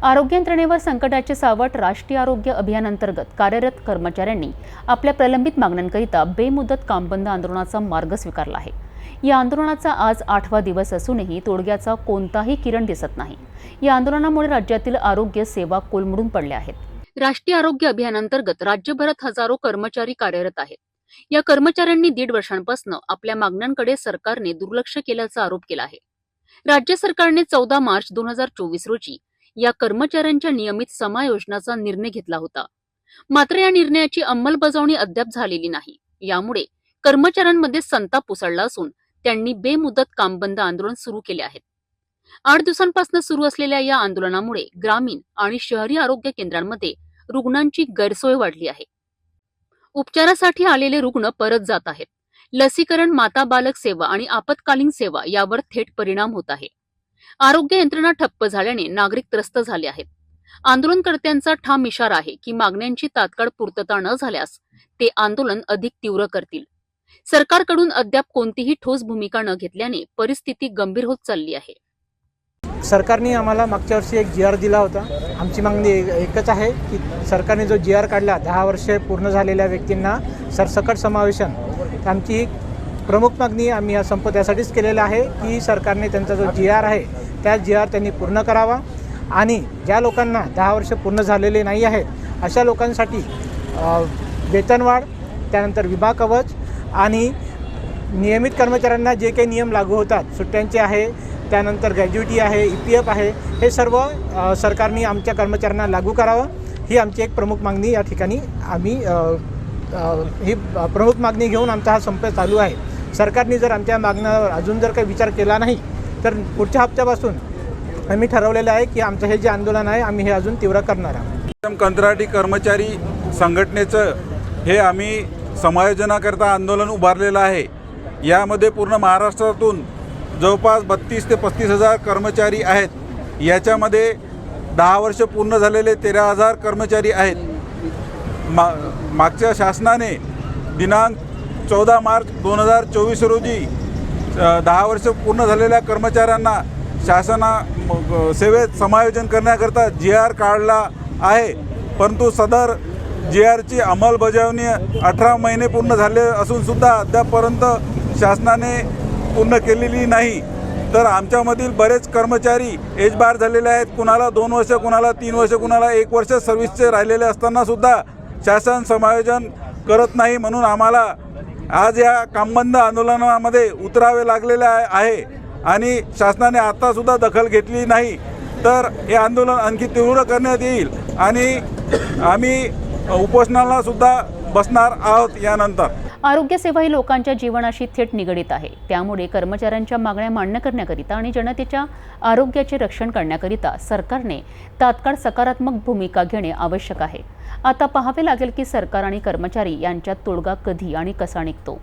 आरोग्य यंत्रणेवर संकटाचे सावट राष्ट्रीय आरोग्य अभियानांतर्गत कार्यरत कर्मचाऱ्यांनी आपल्या प्रलंबित मागण्यांकरिता बेमुदत कामबंद आंदोलनाचा मार्ग स्वीकारला आहे। या आंदोलनाचा आज 8वा दिवस असूनही तोडग्याचा कोणताही किरण दिसत नाही। या आंदोलनामुळे राज्यातील आरोग्य सेवा कोलमडून पडल्या आहेत। राष्ट्रीय आरोग्य अभियानांतर्गत राज्यभरात हजारो कर्मचारी कार्यरत आहेत। या कर्मचाऱ्यांनी 1.5 वर्षांपासून आपल्या मागण्यांकडे सरकारने दुर्लक्ष केल्याचा आरोप केला आहे। राज्य सरकारने 14 मार्च 2024 रोजी या कर्मचाऱ्यांच्या नियमित समायोजनाचा निर्णय घेतला होता। मात्र या निर्णयाची अंमलबजावणी अद्याप झालेली नाही। यामुळे कर्मचाऱ्यांमध्ये संताप उसळला असून त्यांनी बेमुदत कामबंद आंदोलन सुरू केले आहे। 8 दिवसांपासून सुरू असलेल्या या आंदोलनामुळे ग्रामीण आणि शहरी आरोग्य केंद्रांमध्ये रुग्णांची गैरसोय वाढली आहे। उपचारासाठी आलेले रुग्ण परत जात आहेत। लसीकरण, माता बालक सेवा आणि आपत्कालीन सेवा यावर थेट परिणाम होत आहे। आरोग्य यंत्रणा ठप्प झाल्याने नागरिक त्रस्त झाले आहेत। आंदोलनकर्त्यांचा ठाम इशारा आहे की मागण्यांची तात्काळ पूर्तता न झाल्यास ते आंदोलन अधिक तीव्र करतील। सरकारकडून अद्याप कोणतीही ठोस भूमिका न घेतल्याने परिस्थिती गंभीर होत चालली आहे। सरकारने आम्हाला मागच्या वर्षी एक GR दिला होता। आमची मागणी एकच आहे की सरकारने जो GR काढला 10 वर्षे पूर्ण झालेल्या व्यक्तींना सरसकट समावेशन, आमची प्रमुख मागणी आम्ही या संप त्यासाठीच केलेला आहे की सरकारने त्यांचा जो GR आहे त्या GR त्यांनी पूर्ण करावा आणि ज्या लोकांना 10 वर्ष पूर्ण झालेले नाही आहेत अशा लोकांसाठी वेतनवाढ, त्यानंतर विमा कवच आणि नियमित कर्मचाऱ्यांना जे काही नियम लागू होतात, सुट्ट्यांचे आहे, त्यानंतर ग्रॅज्युटी आहे, EPF आहे, हे सर्व सरकारने आमच्या कर्मचाऱ्यांना लागू करावं, ही आमची एक प्रमुख मागणी या ठिकाणी आम्ही ही प्रमुख मागणी घेऊन आमचा हा संप चालू आहे। सरकारने जर आमच्या मागण्यावर अजून जर काही विचार केला नाही तर पुढच्या हप्त्यापासून आम्ही ठरवलेलं आहे की आमचं हे जे आंदोलन आहे आम्ही हे अजून तीव्र करणार आहोत। कंत्राटी कर्मचारी संघटनेचं हे आम्ही समायोजनाकरता आंदोलन उभारलेलं आहे। यामध्ये पूर्ण महाराष्ट्रातून जवळपास 32 ते 35 हजार कर्मचारी आहेत। याच्यामध्ये 10 वर्ष पूर्ण झालेले 13,000 कर्मचारी आहेत। मागच्या शासनाने दिनांक 14 मार्च 2024 रोजी 10 वर्ष पूर्ण झालेल्या कर्मचाऱ्यांना शासना सेवेत समायोजन करण्याकरता GR काढला आहे, परंतु सदर GRची अंमलबजावणी 18 महिने पूर्ण झाले असून सुद्धा अद्यापपर्यंत शासनाने पूर्ण केलेली नाही। तर आमच्यामधील बरेच कर्मचारी एज बार झालेले आहेत। कुणाला 2 वर्ष, कुणाला 3 वर्ष, कुणाला 1 वर्ष सर्व्हिसचे राहिलेले असताना सुद्धा शासन समायोजन करत नाही। म्हणून आम्हाला आज या कामबंद आंदोलनामध्ये उतरावे लागलेले आहे आणि शासनाने आतासुद्धा दखल घेतली नाही तर हे आंदोलन आणखी तीव्र करण्यात येईल आणि आम्ही उपोषणाला सुद्धा बसणार आहोत यानंतर। आरोग्य सेवा ही लोकांच्या जीवनाशी थेट निगडीत आहे। त्यामुळे कर्मचाऱ्यांच्या मागण्या मान्य करण्याकरिता आणि जनतेच्या आरोग्याचे रक्षण करण्याकरिता सरकारने तात्काळ सकारात्मक भूमिका घेणे आवश्यक आहे। आता पाहावे लागेल की सरकार आणि कर्मचारी यांच्यात तोडगा कधी आणि कसा निघतो।